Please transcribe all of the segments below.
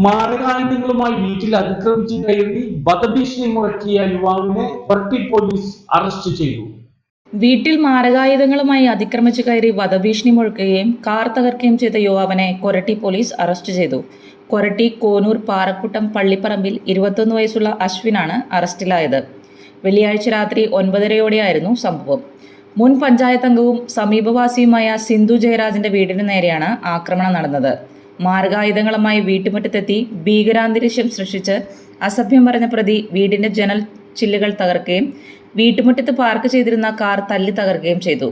മാരകായുധങ്ങളുമായി വീട്ടിൽ അതിക്രമിച്ച് കയറി വധഭീഷണി മുഴക്കിയ യുവാവിനെ കൊരട്ടി പോലീസ് അറസ്റ്റ് ചെയ്തു. വീട്ടിൽ മാരകായുധങ്ങളുമായി അതിക്രമിച്ച് കയറി വധഭീഷണി മുഴക്കുകയും കാർ തകർക്കുകയും ചെയ്ത യുവാവിനെ കൊരട്ടി പോലീസ് അറസ്റ്റ് ചെയ്തു. കൊരട്ടി കോനൂർ പാറക്കുട്ടം പള്ളിപ്പറമ്പിൽ 21 വയസ്സുള്ള അശ്വിനാണ് അറസ്റ്റിലായത്. വെള്ളിയാഴ്ച രാത്രി 9:30യോടെയായിരുന്നു സംഭവം. മുൻ പഞ്ചായത്ത് അംഗവും സമീപവാസിയുമായ സിന്ധു ജയരാജന്റെ വീടിന് നേരെയാണ് ആക്രമണം നടന്നത്. മാരകായുധങ്ങളുമായി വീട്ടുമുറ്റത്തെത്തി ഭീകരാന്തരീക്ഷം സൃഷ്ടിച്ച് അസഭ്യം പറഞ്ഞ പ്രതി വീടിന്റെ ജനൽ ചില്ലുകൾ തകർക്കുകയും വീട്ടുമുറ്റത്ത് പാർക്ക് ചെയ്തിരുന്ന കാർ തല്ലി തകർക്കുകയും ചെയ്തു.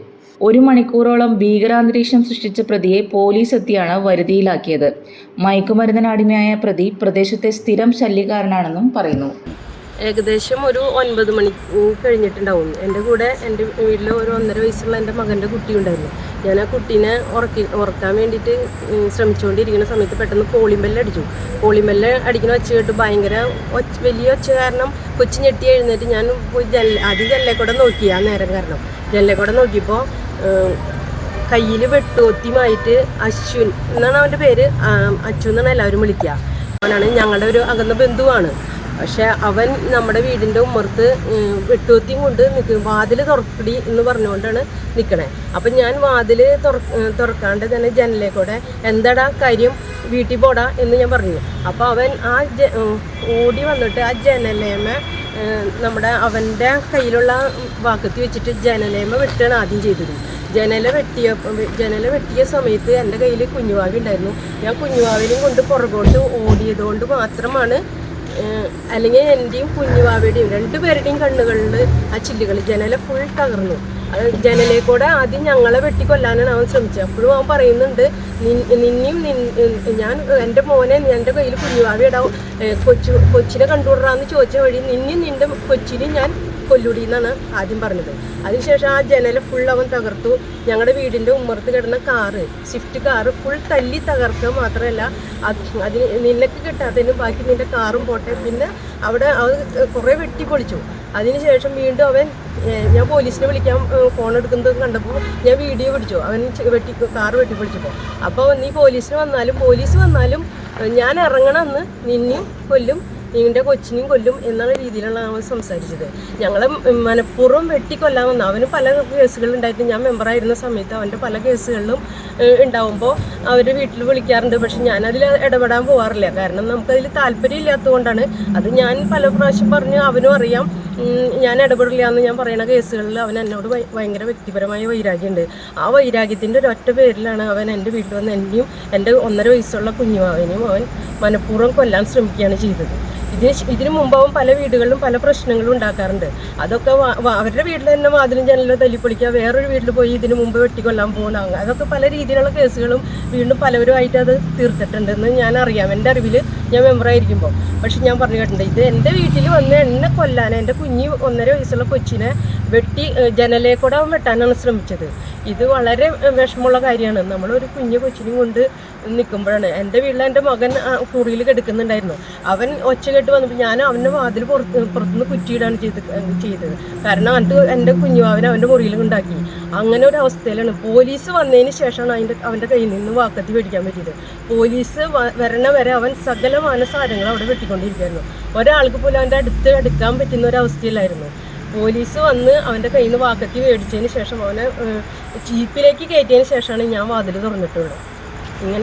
1 മണിക്കൂറോളം ഭീകരാന്തരീക്ഷം സൃഷ്ടിച്ച പ്രതിയെ പോലീസ് എത്തിയാണ് വരുതിയിലാക്കിയത്. മയക്കുമരുന്നിന് അടിമയായ പ്രതി പ്രദേശത്തെ സ്ഥിരം ശല്യക്കാരനാണെന്നും പറയുന്നു. ഏകദേശം ഒരു 9 മണി കഴിഞ്ഞിട്ടുണ്ടാവും. എൻ്റെ കൂടെ എൻ്റെ വീട്ടിൽ ഒരു 1.5 വയസ്സുള്ള എൻ്റെ മകൻ്റെ കുട്ടി ഉണ്ടായിരുന്നു. ഞാൻ ആ കുട്ടീനെ ഉറക്കാൻ വേണ്ടിയിട്ട് ശ്രമിച്ചുകൊണ്ടിരിക്കുന്ന സമയത്ത് പെട്ടെന്ന് പോളിംബെല്ല് അടിച്ചു. പോളിംബെല്ല് അടിക്കുന്ന ഒച്ച കേട്ട് ഭയങ്കര വലിയ ഒച്ച കാരണം കൊച്ചു ഞെട്ടി എഴുന്നേറ്റ് ഞാൻ പോയി ആദ്യം ജനലേക്കൂടെ നോക്കി. ആ നേരം കാരണം ജനലേക്കൂടെ നോക്കിയപ്പോൾ കയ്യിൽ വെട്ടുകൊത്തിയുമായിട്ട് അശ്വിൻ എന്നാണ് അവൻ്റെ പേര്. അച്ചു എന്നാണ് എല്ലാവരും വിളിക്കുക. അവനാണ് ഞങ്ങളുടെ ഒരു അകന്ന ബന്ധുവാണ്. പക്ഷെ അവൻ നമ്മുടെ വീടിൻ്റെ ഉമ്മർത്ത് വെട്ടുകൊത്തിയും കൊണ്ട് നിൽക്കും. വാതിൽ തുറക്കടി എന്ന് പറഞ്ഞുകൊണ്ടാണ് നിൽക്കണേ. അപ്പം ഞാൻ വാതിൽ തുറക്കാണ്ട് തന്നെ ജനലേക്കൂടെ എന്താടാ കാര്യം, വീട്ടിൽ പോടാ എന്ന് ഞാൻ പറഞ്ഞു. അപ്പോൾ അവൻ ഓടി വന്നിട്ട് ആ ജനലേമ അവൻ്റെ കയ്യിലുള്ള വാക്കത്തി വെച്ചിട്ട് ജനലേമ വെട്ടുകയാണ് ആദ്യം ചെയ്തത്. ജനല വെട്ടിയ സമയത്ത് എൻ്റെ കയ്യിൽ കുഞ്ഞുവാവി ഉണ്ടായിരുന്നു. ഞാൻ കുഞ്ഞുവാവിനെയും കൊണ്ട് പുറകോട്ട് ഓടിയതുകൊണ്ട് മാത്രമാണ്, അല്ലെങ്കിൽ എൻ്റെയും കുഞ്ഞുവാവയുടെയും 2 പേരുടെയും കണ്ണുകളിൽ ആ ചില്ലുകൾ ജനല ഫുൾ തകർന്നു. അത് ജനലേക്കൂടെ ആദ്യം ഞങ്ങളെ വെട്ടിക്കൊല്ലാനാണ് അവൻ ശ്രമിച്ചത്. അപ്പോഴും അവൻ പറയുന്നുണ്ട്, ഞാൻ എൻ്റെ മോനെ എൻ്റെ കയ്യിൽ കുഞ്ഞുവാവി ഇടാവും, കൊച്ചിനെ കണ്ടുവിടാന്ന് ചോദിച്ച വഴി നിന്റെ കൊച്ചിനെ ഞാൻ കൊല്ലൂടി എന്നാണ് ആദ്യം പറഞ്ഞത്. അതിനുശേഷം ആ ജനല ഫുൾ അവൻ തകർത്തു. ഞങ്ങളുടെ വീടിൻ്റെ ഉമ്മർത്ത് കിടന്ന കാറ്, സ്വിഫ്റ്റ് കാറ് ഫുൾ തല്ലി തകർക്കുക മാത്രമല്ല അതിന് നിനക്ക് കിട്ടാത്തതിന് ബാക്കി നിൻ്റെ കാറും പോട്ടെ. പിന്നെ അവിടെ അത് കുറേ വെട്ടിപ്പൊളിച്ചു. അതിനുശേഷം വീണ്ടും അവൻ ഞാൻ പോലീസിനെ വിളിക്കാൻ ഫോൺ എടുക്കുന്നത് കണ്ടപ്പോൾ ഞാൻ വീഡിയോ പിടിച്ചു. അവൻ കാറ് വെട്ടിപ്പൊളിച്ചപ്പോൾ. അപ്പോൾ നീ പോലീസ് വന്നാലും ഞാൻ ഇറങ്ങണമെന്ന് നിന്നെയും കൊല്ലും, നിങ്ങളുടെ കൊച്ചിനെയും കൊല്ലും എന്നുള്ള രീതിയിലാണ് അവൻ സംസാരിച്ചത്. ഞങ്ങളെ മനഃപൂർവ്വം വെട്ടിക്കൊല്ലാമെന്ന്. അവന് പല കേസുകളുണ്ടായിട്ട് ഞാൻ മെമ്പറായിരുന്ന സമയത്ത് അവൻ്റെ പല കേസുകളിലും ഉണ്ടാവുമ്പോൾ അവർ വീട്ടിൽ വിളിക്കാറുണ്ട്. പക്ഷെ ഞാനതിൽ ഇടപെടാൻ പോകാറില്ല. കാരണം നമുക്കതിൽ താല്പര്യം ഇല്ലാത്തതുകൊണ്ടാണ്. അത് ഞാൻ പല പ്രാവശ്യം പറഞ്ഞു, അവനും അറിയാം ഞാൻ ഇടപെടില്ല എന്ന്. ഞാൻ പറയുന്ന കേസുകളിൽ അവൻ എന്നോട് ഭയങ്കര വ്യക്തിപരമായ വൈരാഗ്യമുണ്ട്. ആ വൈരാഗ്യത്തിൻ്റെ ഒരൊറ്റ പേരിലാണ് അവൻ എൻ്റെ വീട്ടിൽ വന്ന് എന്നെയും എൻ്റെ 1.5 വയസ്സുള്ള കുഞ്ഞുമാവനെയും അവൻ മനഃപൂർവ്വം കൊല്ലാൻ ശ്രമിക്കുകയാണ് ചെയ്തത്. ഇതിനു മുമ്പ് അവൻ പല വീടുകളിലും പല പ്രശ്നങ്ങളും ഉണ്ടാക്കാറുണ്ട്. അതൊക്കെ അവരുടെ വീട്ടിൽ തന്നെ വാതിലും ജനലും തല്ലിപ്പൊളിക്കുക, വേറൊരു വീട്ടിൽ പോയി ഇതിനു മുമ്പ് വെട്ടിക്കൊല്ലാൻ പോകുന്ന അതൊക്കെ പല രീതിയിലുള്ള കേസുകളും വീണ്ടും പലവരുമായിട്ട് അത് തീർത്തിട്ടുണ്ടെന്ന് ഞാൻ അറിയാം, എൻ്റെ അറിവിൽ ഞാൻ മെമ്പറായിരിക്കുമ്പോൾ. പക്ഷെ ഞാൻ പറഞ്ഞു കേട്ടിട്ടുണ്ട്, ഇത് എൻ്റെ വീട്ടിൽ വന്ന് എന്നെ കൊല്ലാൻ, എൻ്റെ 1.5 വയസ്സുള്ള കൊച്ചിനെ വെട്ടി ജനലേക്കൂടെ അവൻ വെട്ടാനാണ് ശ്രമിച്ചത്. ഇത് വളരെ വിഷമമുള്ള കാര്യമാണ്. നമ്മളൊരു കുഞ്ഞു കൊച്ചിനെയും കൊണ്ട് നിൽക്കുമ്പോഴാണ്. എൻ്റെ വീട്ടിൽ എൻ്റെ മകൻ കുറിയിൽ കിടക്കുന്നുണ്ടായിരുന്നു. അവൻ ഒച്ച കേട്ട് വന്നപ്പോൾ ഞാൻ അവൻ്റെ വാതിൽ പുറത്തുനിന്ന് കുറ്റിയിടാണ് ചെയ്തത്. കാരണം എൻ്റെ കുഞ്ഞുവാവനെ അവൻ്റെ മുറിയിൽ ഉണ്ടാക്കി. അങ്ങനെ ഒരു അവസ്ഥയിലാണ്. പോലീസ് വന്നതിന് ശേഷമാണ് അവൻ്റെ കയ്യിൽ നിന്ന് വാക്കത്തി മേടിക്കാൻ പറ്റിയത്. പോലീസ് വരണ വരെ അവൻ സകലമാന സാധനങ്ങൾ അവിടെ വെട്ടിക്കൊണ്ടിരിക്കുകയായിരുന്നു. ഒരാൾക്ക് പോലും അവൻ്റെ അടുത്ത് എടുക്കാൻ പറ്റുന്ന ഒരവസ്ഥയിലായിരുന്നു. പോലീസ് വന്ന് അവൻ്റെ കയ്യിൽ നിന്ന് വാക്കത്തി മേടിച്ചതിന് ശേഷം അവനെ ജീപ്പിലേക്ക് കയറ്റിയതിന് ശേഷമാണ് ഞാൻ വാതിൽ തുറന്നിട്ടുള്ളത്.